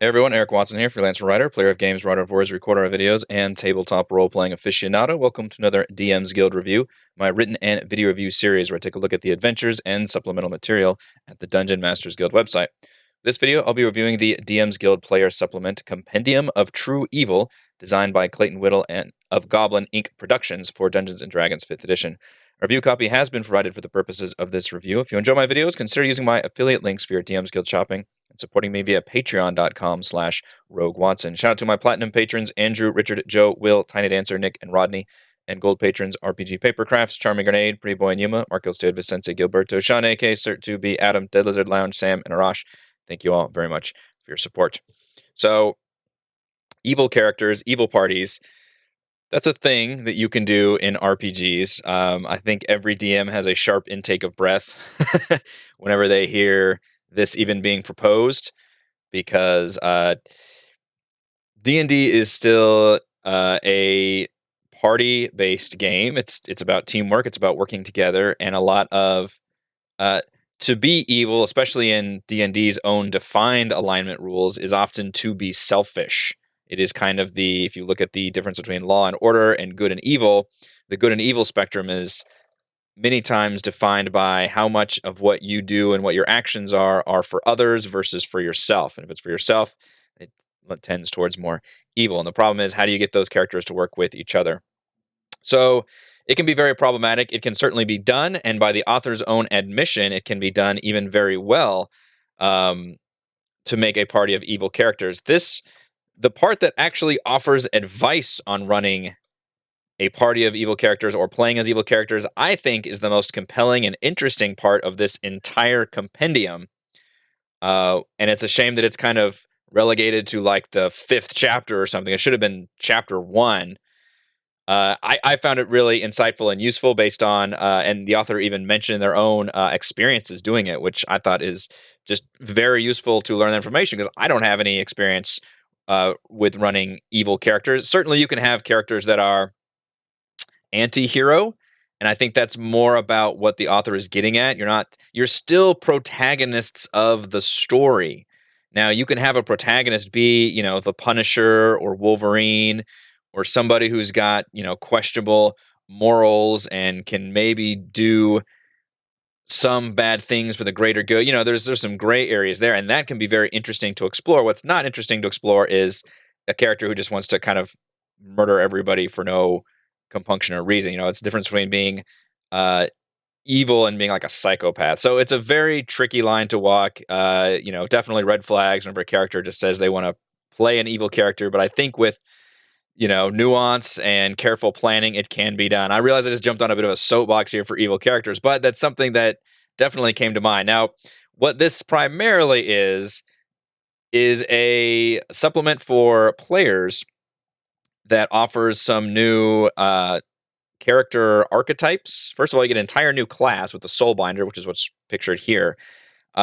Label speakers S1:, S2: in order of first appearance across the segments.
S1: Hey everyone, Eric Watson here, freelance writer, player of games, writer of words, recorder of videos, and tabletop role-playing aficionado. Welcome to another DM's Guild review, my written and video review series where I take a look at the adventures and supplemental material at the Dungeon Masters Guild website. This video, I'll be reviewing the DM's Guild Player Supplement Compendium of True Evil, designed by Clayton, Whittle, and of Goblin, Inc. Productions for Dungeons & Dragons 5th edition. A review copy has been provided for the purposes of this review. If you enjoy my videos, consider using my affiliate links for your DM's Guild shopping and supporting me via patreon.com/RogueWatson. Shout out to my platinum patrons, Andrew, Richard, Joe, Will, Tiny Dancer, Nick, and Rodney, and gold patrons, RPG Papercrafts, Charming Grenade, Pretty Boy and Yuma, Marco Stead, Vicente, Gilberto, Sean A.K., Cert2B, Adam, Dead Lizard Lounge, Sam, and Arash. Thank you all very much for your support. So, evil characters, evil parties, that's a thing that you can do in RPGs. I think every DM has a sharp intake of breath whenever they hear this even being proposed, because D&D is still a party-based game. It's about teamwork. It's about working together, and a lot of to be evil, especially in D&D's own defined alignment rules, is often to be selfish. It is kind of if you look at the difference between law and order and good and evil, the good and evil spectrum is many times defined by how much of what you do and what your actions are for others versus for yourself. And if it's for yourself, it tends towards more evil. And the problem is, how do you get those characters to work with each other? So it can be very problematic. It can certainly be done, and by the author's own admission, it can be done even very well to make a party of evil characters. The part that actually offers advice on running a party of evil characters or playing as evil characters, I think, is the most compelling and interesting part of this entire compendium. And it's a shame that it's kind of relegated to like the 5th chapter or something. It should have been chapter 1. I found it really insightful and useful based on, and the author even mentioned their own experiences doing it, which I thought is just very useful to learn that information, because I don't have any experience with running evil characters. Certainly you can have characters that are anti-hero, and I think that's more about what the author is getting at. You're still protagonists of the story. Now, you can have a protagonist be, the Punisher or Wolverine, or somebody who's got, questionable morals and can maybe do some bad things for the greater good. There's some gray areas there, and that can be very interesting to explore. What's not interesting to explore is a character who just wants to kind of murder everybody for no compunction or reason. It's the difference between being evil and being like a psychopath. So it's a very tricky line to walk. Definitely red flags whenever a character just says they want to play an evil character, but I think with nuance and careful planning, it can be done. I realize I just jumped on a bit of a soapbox here for evil characters, but that's something that definitely came to mind. Now, what this primarily is a supplement for players that offers some new character archetypes. First of all, you get an entire new class with the Soulbinder, which is what's pictured here,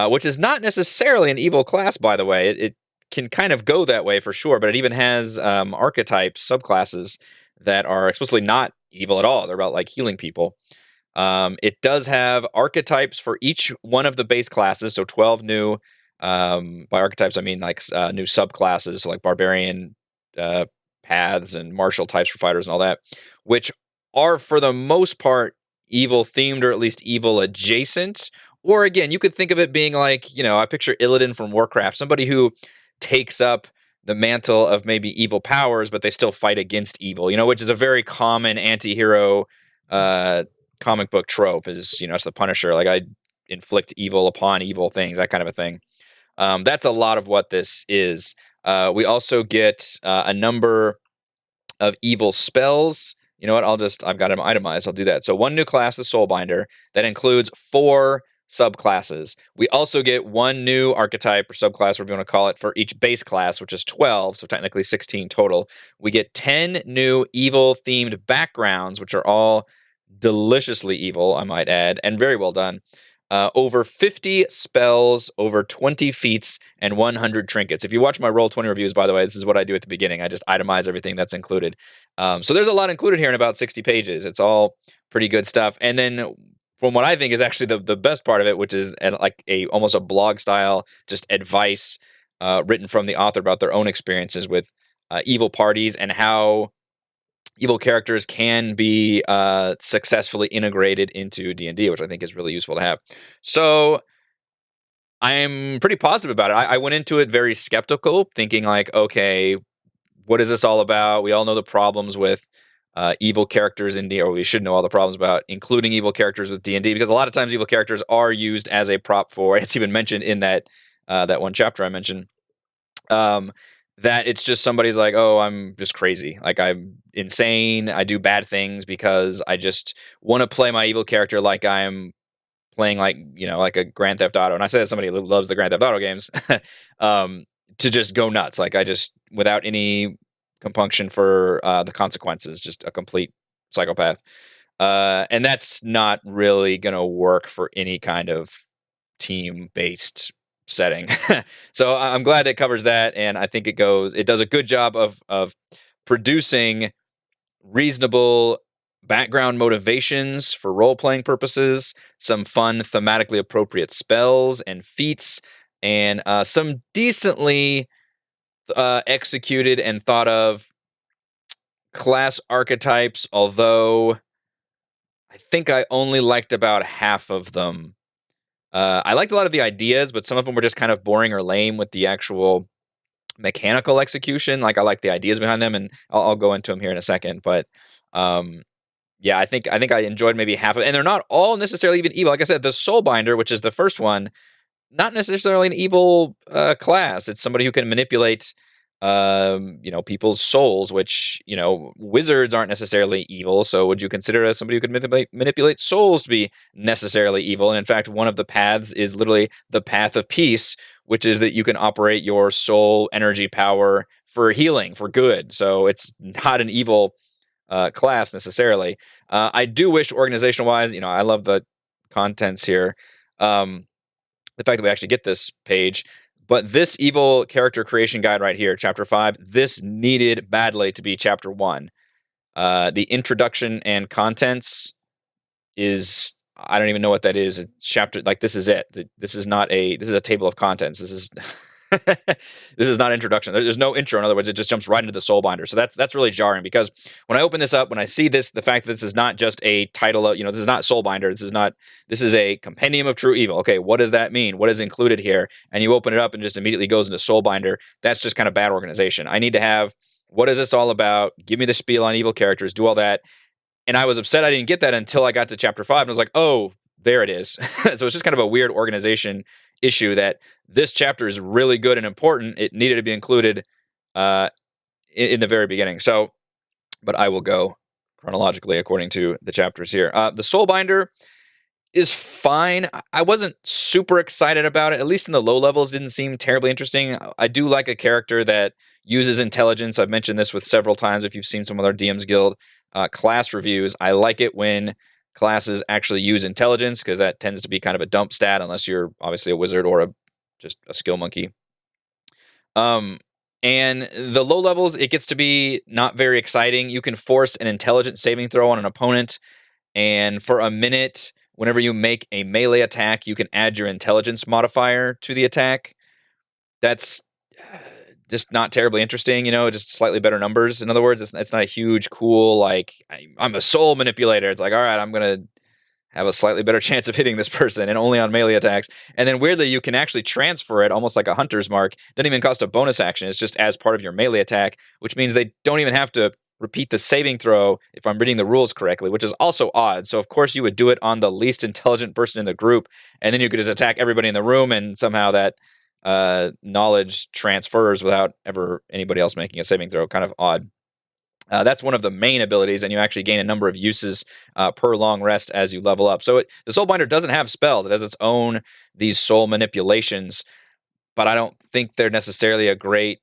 S1: which is not necessarily an evil class, by the way. It can kind of go that way for sure, but it even has archetypes, subclasses that are explicitly not evil at all. They're about like healing people. It does have archetypes for each one of the base classes, so 12 new, by archetypes I mean like new subclasses, so like barbarian paths and martial types for fighters and all that, which are for the most part evil themed, or at least evil adjacent. Or again, you could think of it being like, I picture Illidan from Warcraft, somebody who takes up the mantle of maybe evil powers, but they still fight against evil, which is a very common anti-hero comic book trope, is, it's the Punisher. Like, I inflict evil upon evil things, that kind of a thing. That's a lot of what this is. We also get a number of evil spells. You know what? I've got them itemized. I'll do that. So one new class, the Soulbinder, that includes 4 subclasses. We also get 1 new archetype or subclass, whatever you want to call it, for each base class, which is 12, so technically 16 total. We get 10 new evil-themed backgrounds, which are all deliciously evil, I might add, and very well done. Over 50 spells, over 20 feats, and 100 trinkets. If you watch my Roll20 reviews, by the way, this is what I do at the beginning. I just itemize everything that's included. So there's a lot included here in about 60 pages. It's all pretty good stuff. And then from what I think is actually the best part of it, which is like almost a blog style, just advice written from the author about their own experiences with evil parties and how evil characters can be successfully integrated into D&D, which I think is really useful to have. So I'm pretty positive about it. I went into it very skeptical, thinking like, okay, what is this all about? We all know the problems with evil characters in D, or we should know all the problems about including evil characters with D&D, because a lot of times evil characters are used as a prop for. It's even mentioned in that one chapter I mentioned. Um, that it's just somebody's like, oh, I'm just crazy. Like I'm insane. I do bad things because I just want to play my evil character like I'm playing like like a Grand Theft Auto. And I say that somebody who loves the Grand Theft Auto games, um, to just go nuts. Like I just without any compunction for the consequences, just a complete psychopath. And that's not really gonna work for any kind of team based setting. So I'm glad it covers that, and I think it does a good job of producing reasonable background motivations for role playing purposes, some fun thematically appropriate spells and feats, and some decently executed and thought of class archetypes, although I think I only liked about half of them. I liked a lot of the ideas, but some of them were just kind of boring or lame with the actual mechanical execution. Like I like the ideas behind them, and I'll go into them here in a second. But um, yeah, I think I enjoyed maybe half of it, and they're not all necessarily even evil. Like I said, the Soulbinder, which is the first one, not necessarily an evil class. It's somebody who can manipulate, people's souls. Which wizards aren't necessarily evil. So would you consider as somebody who could manipulate souls to be necessarily evil? And in fact, one of the paths is literally the path of peace, which is that you can operate your soul energy power for healing, for good. So it's not an evil class necessarily. I do wish organizational wise, I love the contents here. Um, the fact that we actually get this page. But this evil character creation guide right here, chapter 5, this needed badly to be chapter 1. The introduction and contents is, I don't even know what that is. It's chapter, like, this is it. This is not this is a table of contents. This is this is not introduction. There's no intro. In other words, it just jumps right into the Soulbinder. So that's really jarring, because when I open this up, when I see this, the fact that this is not just a title of, this is not Soulbinder. This is a Compendium of True Evil. Okay, what does that mean? What is included here? And you open it up and just immediately goes into Soulbinder. That's just kind of bad organization. I need to have, what is this all about? Give me the spiel on evil characters, do all that. And I was upset I didn't get that until I got to chapter 5, and I was like, oh, there it is. So it's just kind of a weird organization issue that this chapter is really good and important. It needed to be included in the very beginning. So, but I will go chronologically according to the chapters here. The Soulbinder is fine. I wasn't super excited about it. At least in the low levels, didn't seem terribly interesting. I do like a character that uses intelligence. I've mentioned this with several times if you've seen some of our DM's Guild class reviews. I like it when classes actually use intelligence, because that tends to be kind of a dump stat unless you're obviously a wizard or just a skill monkey. And the low levels, it gets to be not very exciting. You can force an intelligence saving throw on an opponent, and for a minute, whenever you make a melee attack, you can add your intelligence modifier to the attack. That's just not terribly interesting, just slightly better numbers. In other words, it's not a huge, cool, like, I'm a soul manipulator. It's like, all right, I'm going to have a slightly better chance of hitting this person, and only on melee attacks. And then weirdly, you can actually transfer it almost like a hunter's mark. Doesn't even cost a bonus action. It's just as part of your melee attack, which means they don't even have to repeat the saving throw if I'm reading the rules correctly, which is also odd. So of course you would do it on the least intelligent person in the group, and then you could just attack everybody in the room, and somehow that knowledge transfers without ever anybody else making a saving throw. Kind of odd. That's one of the main abilities, and you actually gain a number of uses per long rest as you level up. So the Soulbinder doesn't have spells. It has its own, these soul manipulations, but I don't think they're necessarily a great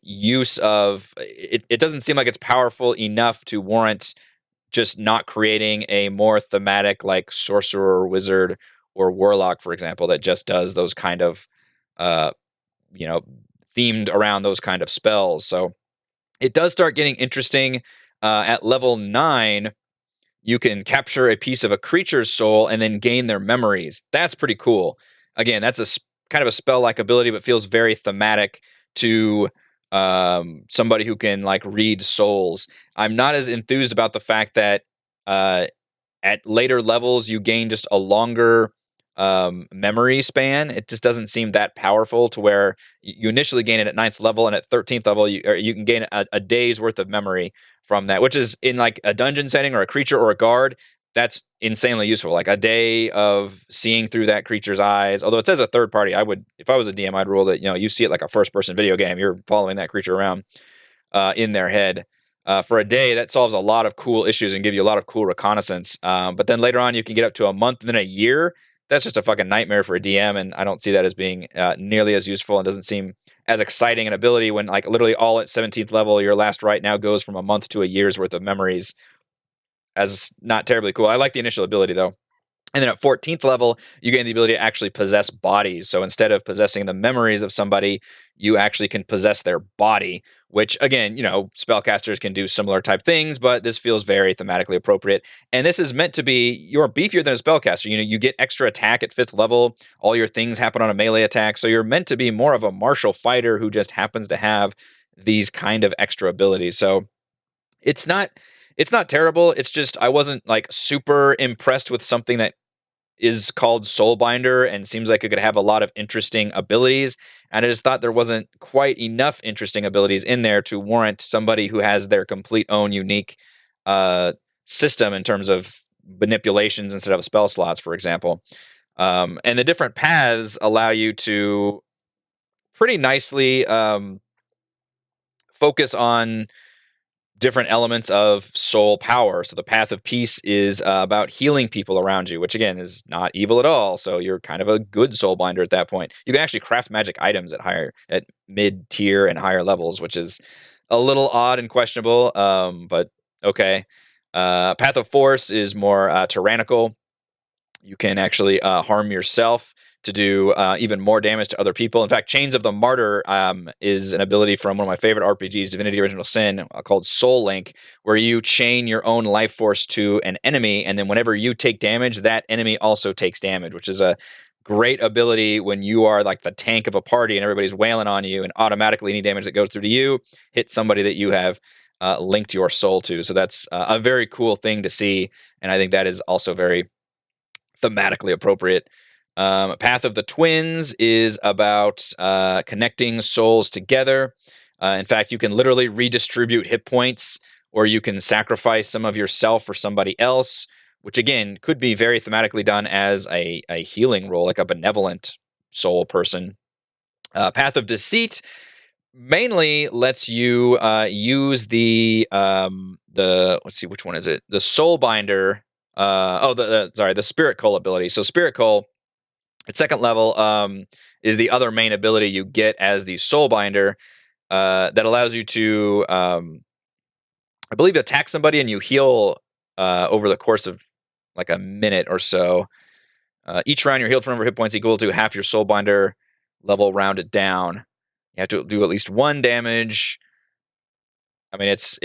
S1: use of it. It doesn't seem like it's powerful enough to warrant just not creating a more thematic, like sorcerer or wizard or warlock, for example, that just does those kind of uh, themed around those kind of spells. So it does start getting interesting. At level 9, you can capture a piece of a creature's soul and then gain their memories. That's pretty cool. Again, that's kind of a spell-like ability, but feels very thematic to somebody who can like read souls. I'm not as enthused about the fact that uh, at later levels you gain just a longer memory span. It just doesn't seem that powerful to where you initially gain it at ninth level, and at 13th level you can gain a day's worth of memory from that, which is in like a dungeon setting or a creature or a guard. That's insanely useful. Like a day of seeing through that creature's eyes. Although it says a third party, I would, if I was a DM, I'd rule that you see it like a first person video game. You're following that creature around in their head. For a day, that solves a lot of cool issues and give you a lot of cool reconnaissance. But then later on, you can get up to a month and then a year. That's just a fucking nightmare for a DM, and I don't see that as being nearly as useful, and doesn't seem as exciting an ability when like literally all at 17th level, your last right now goes from a month to a year's worth of memories. As not terribly cool. I like the initial ability though. And then at 14th level, you gain the ability to actually possess bodies. So instead of possessing the memories of somebody, you actually can possess their body, which again, spellcasters can do similar type things, but this feels very thematically appropriate. And this is meant to be, you're beefier than a spellcaster. You get extra attack at 5th level. All your things happen on a melee attack. So you're meant to be more of a martial fighter who just happens to have these kind of extra abilities. So it's not terrible. It's just I wasn't like super impressed with something that is called Soulbinder and seems like it could have a lot of interesting abilities. And I just thought there wasn't quite enough interesting abilities in there to warrant somebody who has their complete own unique system in terms of manipulations instead of spell slots, for example. And the different paths allow you to pretty nicely focus on different elements of soul power. So the path of peace is about healing people around you, which again is not evil at all. So you're kind of a good soul binder at that point. You can actually craft magic items at mid tier and higher levels, which is a little odd and questionable. But okay. Path of force is more tyrannical. You can actually harm yourself to do even more damage to other people. In fact, Chains of the Martyr is an ability from one of my favorite RPGs, Divinity Original Sin, called Soul Link, where you chain your own life force to an enemy, and then whenever you take damage, that enemy also takes damage, which is a great ability when you are like the tank of a party and everybody's wailing on you, and automatically any damage that goes through to you hits somebody that you have linked your soul to. So that's a very cool thing to see, and I think that is also very thematically appropriate. Path of the Twins is about connecting souls together. In fact, you can literally redistribute hit points, or you can sacrifice some of yourself for somebody else, which again could be very thematically done as a healing role, like a benevolent soul person. Path of Deceit mainly lets you use the let's see, which one is it? The Soul Binder. The Spirit Coal ability. So Spirit Coal at second level is the other main ability you get as the Soulbinder that allows you to, I believe, attack somebody and you heal over the course of like a minute or so. Each round you're healed for number of hit points equal to half your Soulbinder level rounded down. You have to do at least 1 damage. I mean, it's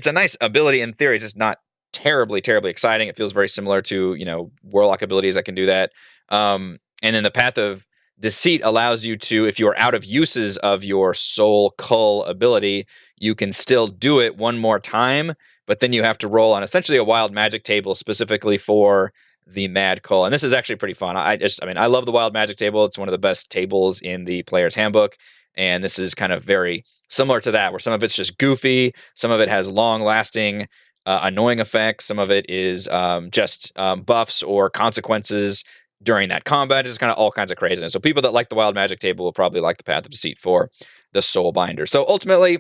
S1: a nice ability in theory. It's just not terribly exciting. It feels very similar to warlock abilities that can do that. And then the Path of Deceit allows you to, if you are out of uses of your Soul Cull ability, you can still do it one more time, but then you have to roll on essentially a wild magic table specifically for the Mad Cull. And this is actually pretty fun. I love the wild magic table. It's one of the best tables in the player's handbook. And this is kind of very similar to that, where some of it's just goofy, some of it has long-lasting, annoying effects, some of it is just buffs or consequences during that combat. Just kind of all kinds of craziness. So people that like the wild magic table will probably like the Path of Deceit for the Soul Binder. So ultimately,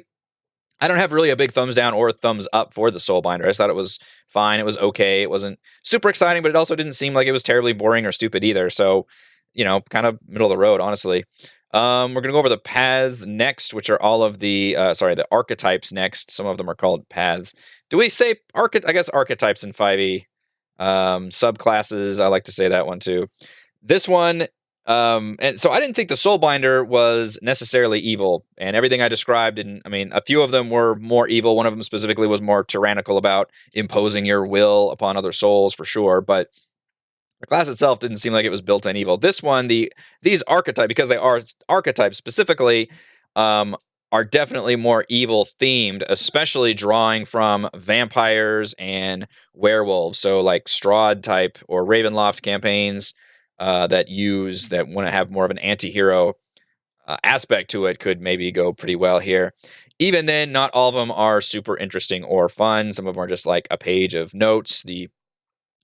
S1: I don't have really a big thumbs down or a thumbs up for the Soul Binder. I just thought it was fine. It was okay. It wasn't super exciting, but it also didn't seem like it was terribly boring or stupid either. So, kind of middle of the road, honestly. We're going to go over the paths next, which are all of the archetypes next. Some of them are called paths. Do we say I guess archetypes in 5e. Subclasses, I like to say that one too. This one, and so I didn't think the Soulbinder was necessarily evil, and everything I described, a few of them were more evil. One of them specifically was more tyrannical about imposing your will upon other souls, for sure. But The class itself didn't seem like it was built in evil. This one, these archetypes, because they are archetypes specifically, um, are definitely more evil themed, especially drawing from vampires and werewolves. So like Strahd type or Ravenloft campaigns that want to have more of an anti-hero aspect to it could maybe go pretty well here. Even then, not all of them are super interesting or fun. Some of them are just like a page of notes. The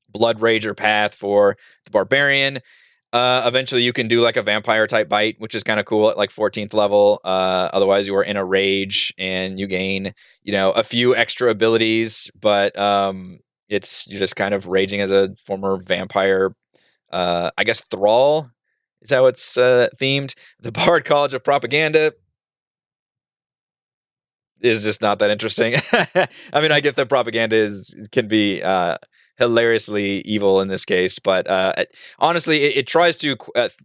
S1: Blood Rager path for the Barbarian. Eventually, you can do like a vampire type bite, which is kind of cool at like 14th level. Otherwise, you are in a rage and you gain, a few extra abilities, but you're just kind of raging as a former vampire. I guess thrall is how it's themed. The Bard College of Propaganda is just not that interesting. I mean, I get that propaganda can be hilariously evil in this case, but honestly, it tries to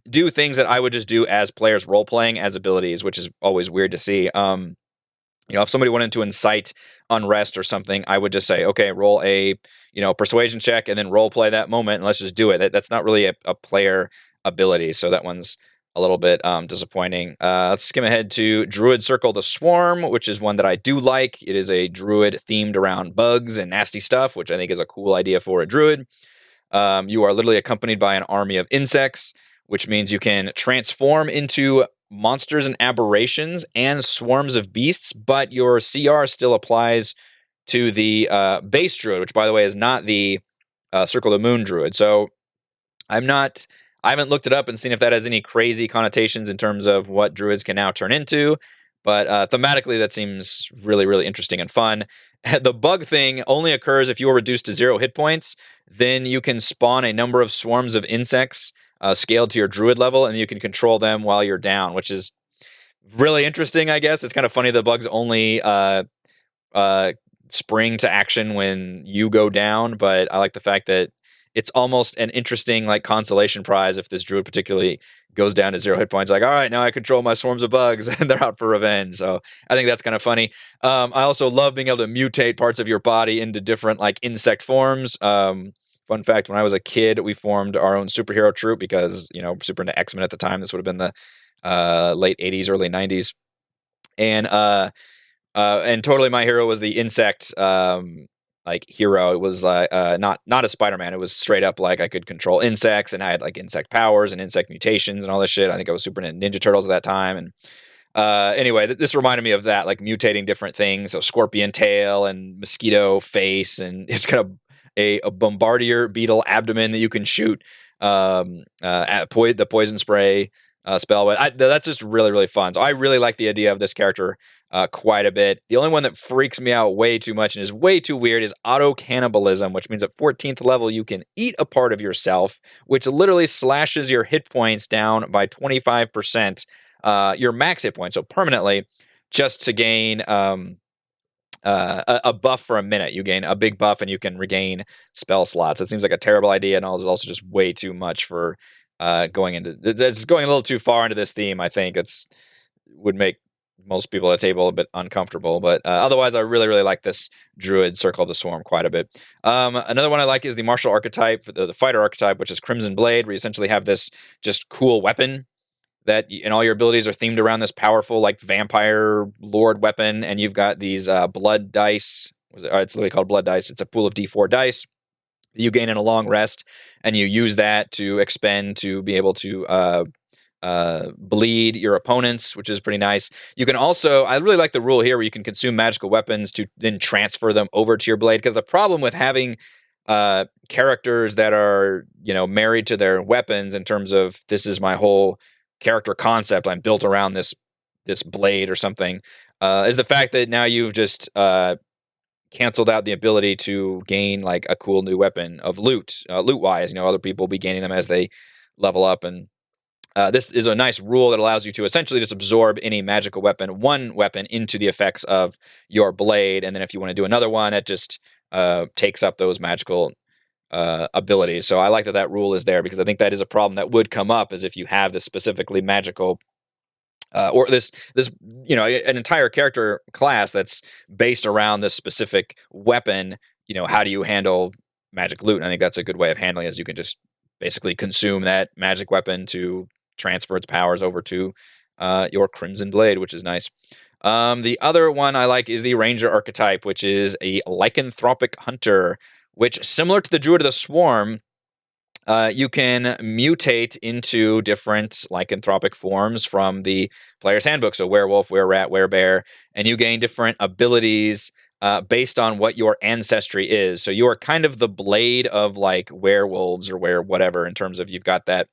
S1: do things that I would just do as players role playing as abilities, which is always weird to see. If somebody wanted to incite unrest or something, I would just say, okay, roll a persuasion check and then role play that moment, and let's just do it. That's not really a player ability, so that one's a little bit disappointing. Let's skim ahead to Druid Circle the Swarm, which is one that I do like. It is a druid themed around bugs and nasty stuff, which I think is a cool idea for a druid. You are literally accompanied by an army of insects, which means you can transform into monsters and aberrations and swarms of beasts, but your CR still applies to the base druid, which, by the way, is not the Circle of the Moon druid. So I haven't looked it up and seen if that has any crazy connotations in terms of what druids can now turn into. But thematically, that seems really, really interesting and fun. The bug thing only occurs if you are reduced to 0 hit points. Then you can spawn a number of swarms of insects scaled to your druid level, and you can control them while you're down, which is really interesting, I guess. It's kind of funny the bugs only uh, spring to action when you go down, but I like the fact that it's almost an interesting like consolation prize if this druid particularly goes down to 0 hit points. Like, all right, now I control my swarms of bugs and they're out for revenge. So I think that's kind of funny. I also love being able to mutate parts of your body into different like insect forms. Fun fact: when I was a kid, we formed our own superhero troop because super into X-Men at the time. This would have been the late '80s, early '90s, and totally my hero was the insect like hero. It was not a Spider-Man. It was straight up like I could control insects and I had like insect powers and insect mutations and all this shit. I think I was super into Ninja Turtles at that time. And anyway, this reminded me of that, like mutating different things. So scorpion tail and mosquito face, and it's kind of a bombardier beetle abdomen that you can shoot the poison spray spell. But that's just really, really fun. So I really like the idea of this character quite a bit. The only one that freaks me out way too much and is way too weird is auto cannibalism, which means at 14th level you can eat a part of yourself, which literally slashes your hit points down by 25%, your max hit points, so permanently, just to gain a buff for a minute. You gain a big buff and you can regain spell slots. It seems like a terrible idea, and it's also just way too much for going into. It's going a little too far into this theme. I think would make most people at the table a bit uncomfortable, but otherwise, I really, really like this Druid Circle of the Swarm quite a bit. Another one I like is the martial archetype, the fighter archetype, which is Crimson Blade, where you essentially have this just cool weapon and all your abilities are themed around this powerful like vampire lord weapon, and you've got these blood dice. It's literally called blood dice. It's a pool of D4 dice you gain in a long rest, and you use that to expend to be able to bleed your opponents, which is pretty nice. You can also, I really like the rule here where you can consume magical weapons to then transfer them over to your blade, because the problem with having characters that are married to their weapons in terms of this is my whole character concept, I'm built around this blade or something, is the fact that now you've just canceled out the ability to gain like a cool new weapon of loot wise. Other people will be gaining them as they level up, and this is a nice rule that allows you to essentially just absorb any magical one weapon into the effects of your blade, and then if you want to do another one, it just takes up those magical abilities. So I like that rule is there, because I think that is a problem that would come up, is if you have this specifically magical or this an entire character class that's based around this specific weapon. How do you handle magic loot? And I think that's a good way of handling it, is you can just basically consume that magic weapon to transfer its powers over to your Crimson Blade, which is nice. The other one I like is the Ranger archetype, which is a lycanthropic hunter, which, similar to the Druid of the Swarm, you can mutate into different lycanthropic forms from the player's handbook. So werewolf, were-rat, were-bear, and you gain different abilities based on what your ancestry is. So you are kind of the blade of like werewolves or whatever, in terms of you've got that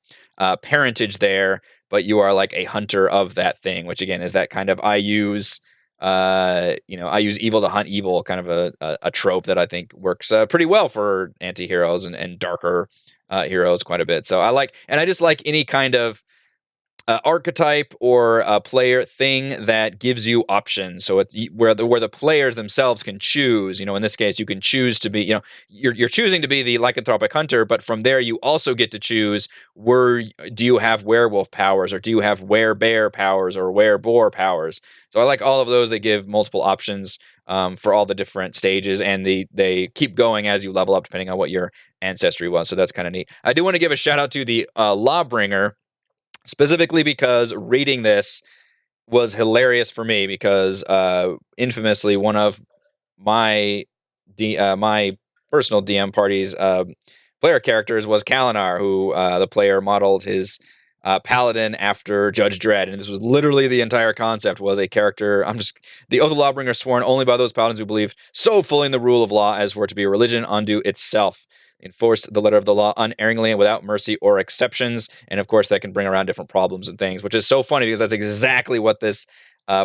S1: parentage there, but you are like a hunter of that thing, which again is that kind of I use evil to hunt evil, kind of a trope that I think works pretty well for anti-heroes and darker heroes quite a bit. So I just like any kind of archetype or a player thing that gives you options. So it's where the players themselves can choose. In this case, you can choose to be, you're choosing to be the lycanthropic hunter, but from there you also get to choose do you have werewolf powers, or do you have were-bear powers, or were-boar powers. So I like all of those. They give multiple options for all the different stages, and they keep going as you level up depending on what your ancestry was. So that's kind of neat. I do want to give a shout out to the Lawbringer, specifically because reading this was hilarious for me, because infamously one of my my personal DM party's player characters was Kalinar, who the player modeled his paladin after Judge Dredd, and this was literally the entire concept. Was a character, the Oath of Lawbringer, sworn only by those paladins who believe so fully in the rule of law as for it to be a religion unto itself, enforce the letter of the law unerringly and without mercy or exceptions. And of course, that can bring around different problems and things, which is so funny because that's exactly what this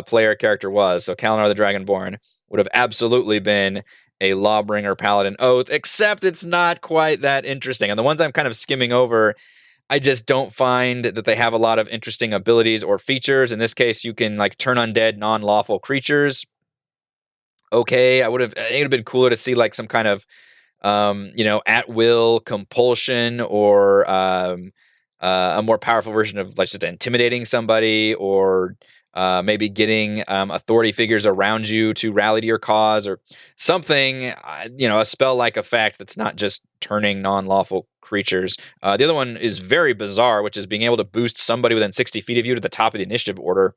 S1: player character was. So Kalinar the Dragonborn would have absolutely been a Lawbringer Paladin Oath, except it's not quite that interesting. And the ones I'm kind of skimming over, I just don't find that they have a lot of interesting abilities or features. In this case, you can like turn undead non-lawful creatures. Okay, it would have been cooler to see like some kind of at will compulsion, or a more powerful version of like just intimidating somebody, or maybe getting authority figures around you to rally to your cause, or something, a spell-like effect that's not just turning non-lawful creatures. The other one is very bizarre, which is being able to boost somebody within 60 feet of you to the top of the initiative order.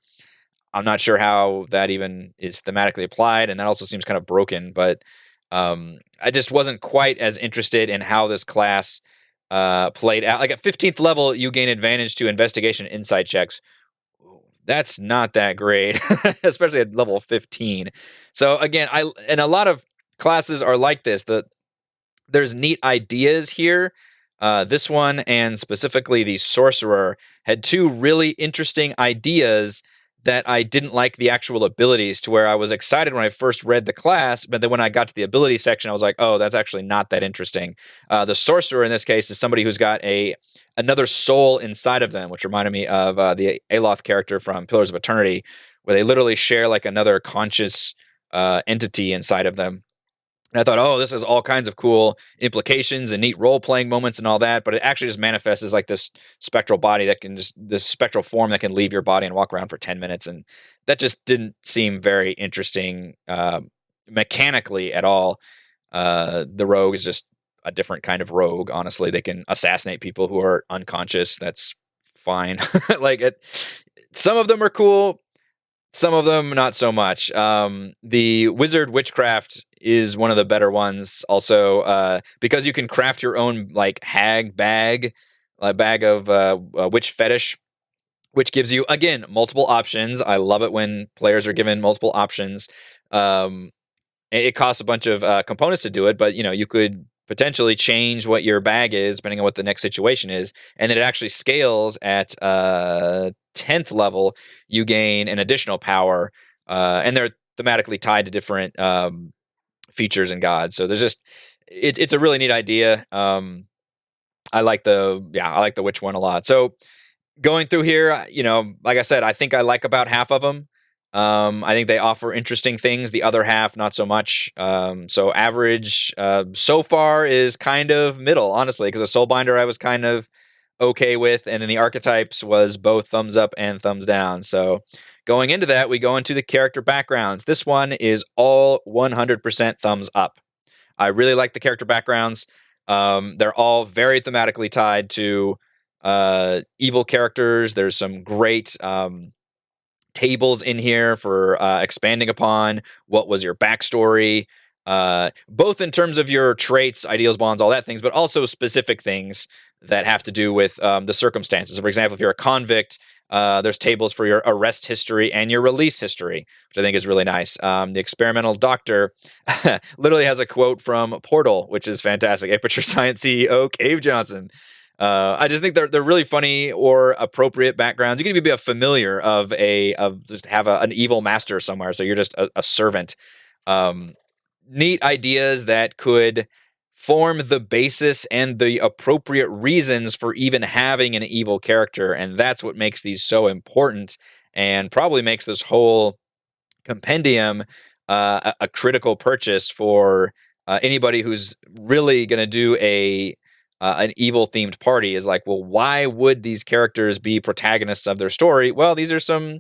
S1: I'm not sure how that even is thematically applied, and that also seems kind of broken, but I just wasn't quite as interested in how this class played out. Like at 15th level, you gain advantage to investigation and insight checks. That's not that great, especially at level 15. So again, and a lot of classes are like this. There's neat ideas here. This one, and specifically the sorcerer, had two really interesting ideas that I didn't like the actual abilities, to where I was excited when I first read the class, but then when I got to the ability section, I was like, oh, that's actually not that interesting. The sorcerer in this case is somebody who's got another soul inside of them, which reminded me of the Aloth character from Pillars of Eternity, where they literally share like another conscious entity inside of them. And I thought, oh, this has all kinds of cool implications and neat role-playing moments and all that, but it actually just manifests as like this spectral body this spectral form that can leave your body and walk around for 10 minutes. And that just didn't seem very interesting mechanically at all. The rogue is just a different kind of rogue, honestly. They can assassinate people who are unconscious. That's fine. Some of them are cool. Some of them not so much. The wizard witchcraft is one of the better ones, also because you can craft your own like hag bag, a bag of witch fetish, which gives you again multiple options. I love it when players are given multiple options. It costs a bunch of components to do it, but you could potentially change what your bag is depending on what the next situation is, and then it actually scales at 10th level. You gain an additional power, and they're thematically tied to different features and gods. So there's just it's a really neat idea. I like the witch one a lot. So going through here, like I said, I think I like about half of them. I think they offer interesting things. The other half, not so much. So average so far is kind of middle, honestly, because the Soulbinder I was kind of okay with, and then the archetypes was both thumbs up and thumbs down. So going into that, we go into the character backgrounds. This one is all 100% thumbs up. I really like the character backgrounds. They're all very thematically tied to evil characters. There's some great tables in here for expanding upon what was your backstory, both in terms of your traits, ideals, bonds, all that things, but also specific things that have to do with the circumstances. So for example, if you're a convict, there's tables for your arrest history and your release history, which I think is really nice. The experimental doctor literally has a quote from Portal, which is fantastic. Aperture Science CEO Cave Johnson. I just think they're really funny or appropriate backgrounds. You can even be a familiar of just have an evil master somewhere, so you're just a servant. Um, Neat ideas that could form the basis and the appropriate reasons for even having an evil character, and that's what makes these so important, and probably makes this whole compendium a critical purchase for anybody who's really going to do a an evil themed party. Is like, well, why would these characters be protagonists of their story? Well, these are some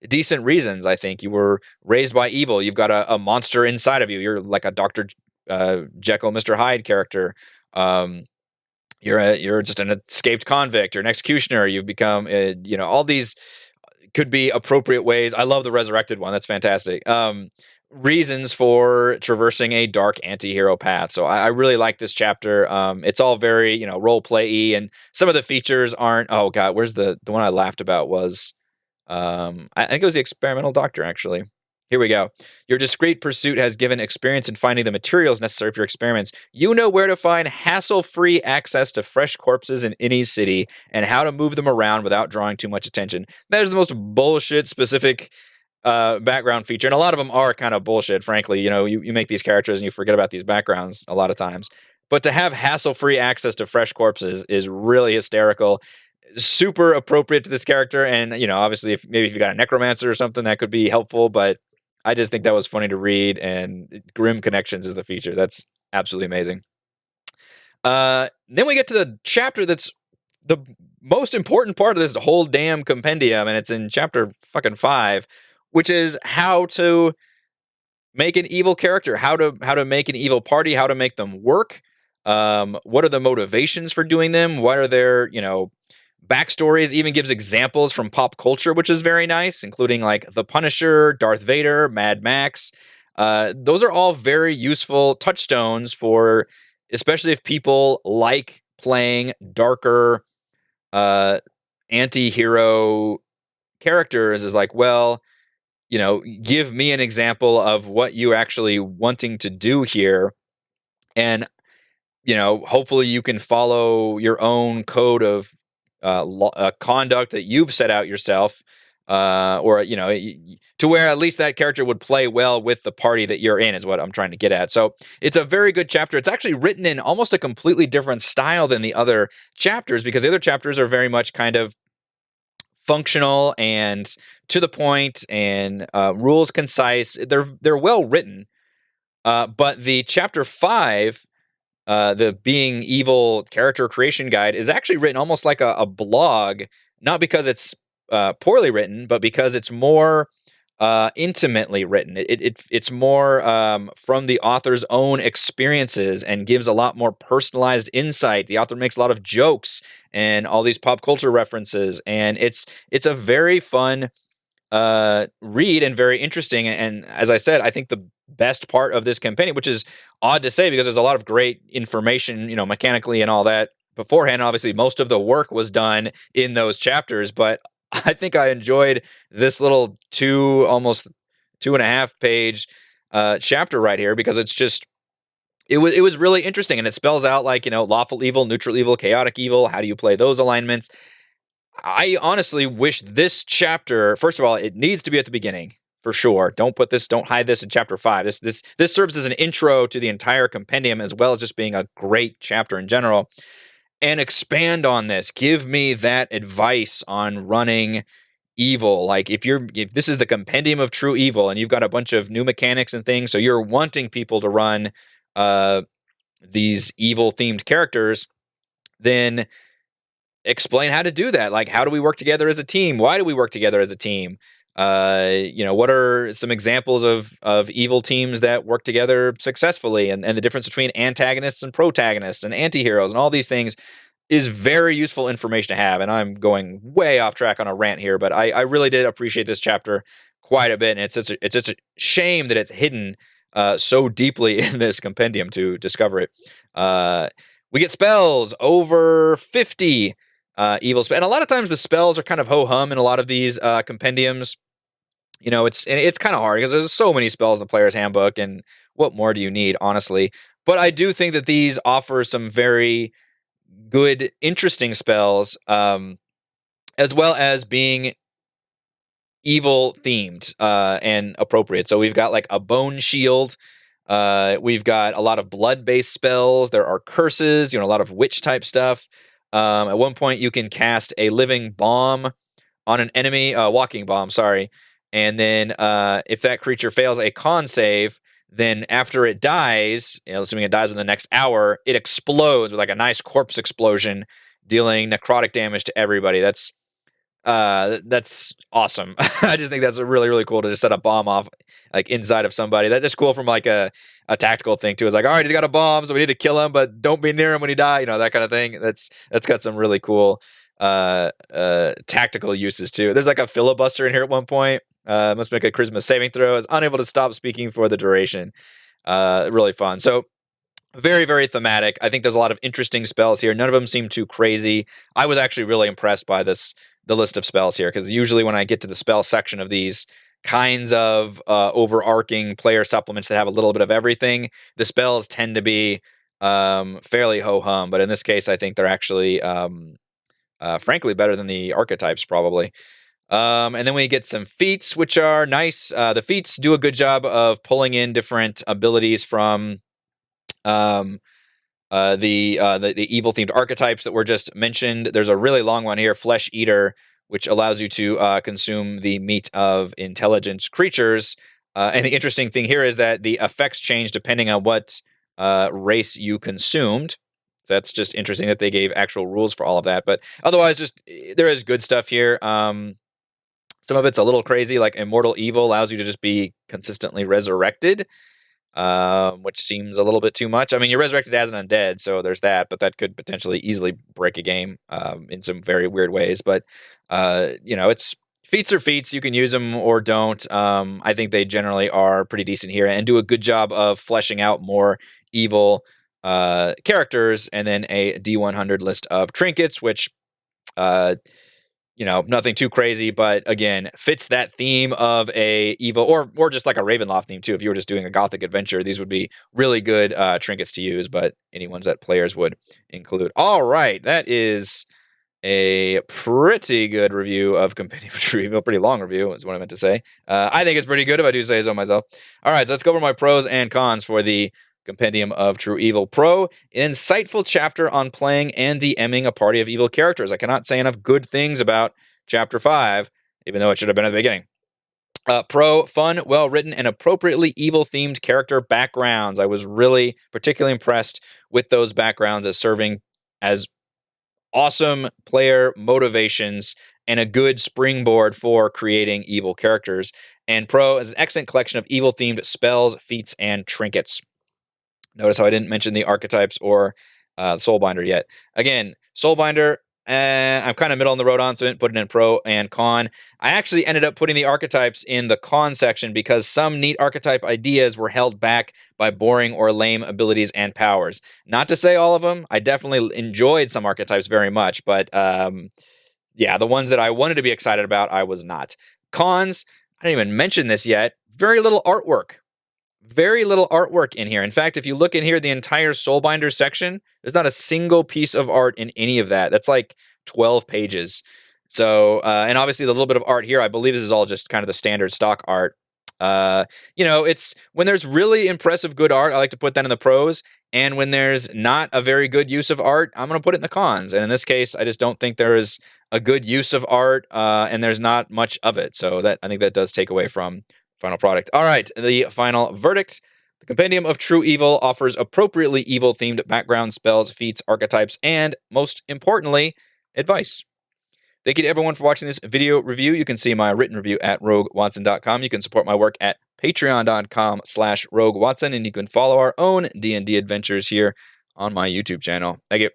S1: decent reasons. I think you were raised by evil. You've got a monster inside of you. You're like a Dr. Jekyll, Mr. Hyde character. Um, you're just an escaped convict. You're an executioner. You've become all these could be appropriate ways. I love the resurrected one. That's fantastic. Reasons for traversing a dark anti-hero path. So I really like this chapter. It's all very, role play-y, and some of the features aren't. Oh God, where's the one I laughed about was I think it was the experimental doctor, actually. Here we go. Your discreet pursuit has given experience in finding the materials necessary for your experiments. You know where to find hassle-free access to fresh corpses in any city and how to move them around without drawing too much attention. That is the most bullshit specific background feature. And a lot of them are kind of bullshit, frankly. You make these characters and you forget about these backgrounds a lot of times. But to have hassle-free access to fresh corpses is really hysterical, super appropriate to this character. And obviously, if you got a necromancer or something, that could be helpful. But I just think that was funny to read, and Grim Connections is the feature. That's absolutely amazing. Then we get to the chapter that's the most important part of this whole damn compendium, and it's in chapter fucking 5, which is how to make an evil character, how to make an evil party, how to make them work. What are the motivations for doing them? What are their, backstories? Even gives examples from pop culture, which is very nice, including like The Punisher, Darth Vader, Mad Max. Those are all very useful touchstones for, especially if people like playing darker anti-hero characters. Is like, well, give me an example of what you're actually wanting to do here. And, hopefully you can follow your own code of conduct that you've set out yourself, or, to where at least that character would play well with the party that you're in, is what I'm trying to get at. So it's a very good chapter. It's actually written in almost a completely different style than the other chapters, because the other chapters are very much kind of functional and to the point, and rules concise. They're well written, but the chapter 5, the Being Evil Character Creation Guide, is actually written almost like a blog, not because it's poorly written, but because it's more intimately written. It's more from the author's own experiences and gives a lot more personalized insight. The author makes a lot of jokes and all these pop culture references, and it's a very fun read and very interesting. And as I said, I think the best part of this compendium, which is odd to say because there's a lot of great information, mechanically and all that beforehand. Obviously, most of the work was done in those chapters, but I think I enjoyed this little almost 2.5 page chapter right here, because it's just, it was really interesting, and it spells out like, lawful evil, neutral evil, chaotic evil. How do you play those alignments? I honestly wish this chapter, first of all, it needs to be at the beginning for sure. Don't hide this in chapter 5. This serves as an intro to the entire compendium, as well as just being a great chapter in general. And expand on this. Give me that advice on running evil. Like if this is the compendium of true evil, and you've got a bunch of new mechanics and things, so you're wanting people to run these evil themed characters, then explain how to do that. Like, how do we work together as a team? Why do we work together as a team? What are some examples of evil teams that work together successfully, and the difference between antagonists and protagonists and antiheroes and all these things is very useful information to have. And I'm going way off track on a rant here, but I really did appreciate this chapter quite a bit. And it's just a shame that it's hidden so deeply in this compendium to discover it. We get spells, over 50 evil spells. And a lot of times the spells are kind of ho-hum in a lot of these compendiums. It's kind of hard because there's so many spells in the player's handbook, and what more do you need, honestly? But I do think that these offer some very good, interesting spells, as well as being evil themed and appropriate. So we've got like a bone shield. We've got a lot of blood based spells. There are curses, a lot of witch type stuff. At one point, you can cast a living bomb on an enemy, walking bomb, sorry. And then if that creature fails a con save, then after it dies, assuming it dies within the next hour, it explodes with like a nice corpse explosion, dealing necrotic damage to everybody. That's awesome. I just think that's really, really cool to just set a bomb off like inside of somebody. That's just cool from like a tactical thing too. It's like, all right, he's got a bomb, so we need to kill him, but don't be near him when he dies. That kind of thing. That's got some really cool tactical uses too. There's like a filibuster in here at one point. Must make a charisma saving throw. Is unable to stop speaking for the duration. Really fun. So very, very thematic. I think there's a lot of interesting spells here. None of them seem too crazy. I was actually really impressed by the list of spells here, because usually when I get to the spell section of these kinds of overarching player supplements that have a little bit of everything, the spells tend to be fairly ho-hum. But in this case, I think they're actually, frankly, better than the archetypes, probably. And then we get some feats, which are nice. The feats do a good job of pulling in different abilities from the evil themed archetypes that were just mentioned. There's a really long one here, Flesh Eater, which allows you to consume the meat of intelligent creatures. And the interesting thing here is that the effects change depending on what race you consumed. So that's just interesting that they gave actual rules for all of that. But otherwise, there is good stuff here. Some of it's a little crazy, like Immortal Evil allows you to just be consistently resurrected, which seems a little bit too much. I mean, you're resurrected as an undead, so there's that, but that could potentially easily break a game in some very weird ways. But, it's feats are feats. You can use them or don't. I think they generally are pretty decent here and do a good job of fleshing out more evil characters, and then a D100 list of trinkets, which nothing too crazy, but again, fits that theme of a evil or just like a Ravenloft theme too. If you were just doing a gothic adventure, these would be really good trinkets to use, but any ones that players would include. All right, that is a pretty good review of Compendium of True Evil. Pretty long review is what I meant to say. I think it's pretty good if I do say so myself. All right, so let's go over my pros and cons for the Compendium of True Evil. Pro, insightful chapter on playing and DMing a party of evil characters. I cannot say enough good things about Chapter 5, even though it should have been at the beginning. Pro, fun, well-written, and appropriately evil-themed character backgrounds. I was really particularly impressed with those backgrounds as serving as awesome player motivations and a good springboard for creating evil characters. And Pro is an excellent collection of evil-themed spells, feats, and trinkets. Notice how I didn't mention the archetypes or Soulbinder yet. Again, Soulbinder, I'm kind of middle on the road on, so I didn't put it in pro and con. I actually ended up putting the archetypes in the con section because some neat archetype ideas were held back by boring or lame abilities and powers. Not to say all of them. I definitely enjoyed some archetypes very much, but the ones that I wanted to be excited about, I was not. Cons, I didn't even mention this yet. Very little artwork. Very little artwork in here. In fact, if you look in here, the entire Soulbinder section, there's not a single piece of art in any of that. That's like 12 pages. So, and obviously the little bit of art here, I believe this is all just kind of the standard stock art. It's when there's really impressive good art, I like to put that in the pros. And when there's not a very good use of art, I'm going to put it in the cons. And in this case, I just don't think there is a good use of art, and there's not much of it. So I think that does take away from final product. All right, the final verdict. The Compendium of True Evil offers appropriately evil-themed background spells, feats, archetypes, and, most importantly, advice. Thank you to everyone for watching this video review. You can see my written review at roguewatson.com. You can support my work at patreon.com/roguewatson, and you can follow our own D&D adventures here on my YouTube channel. Thank you.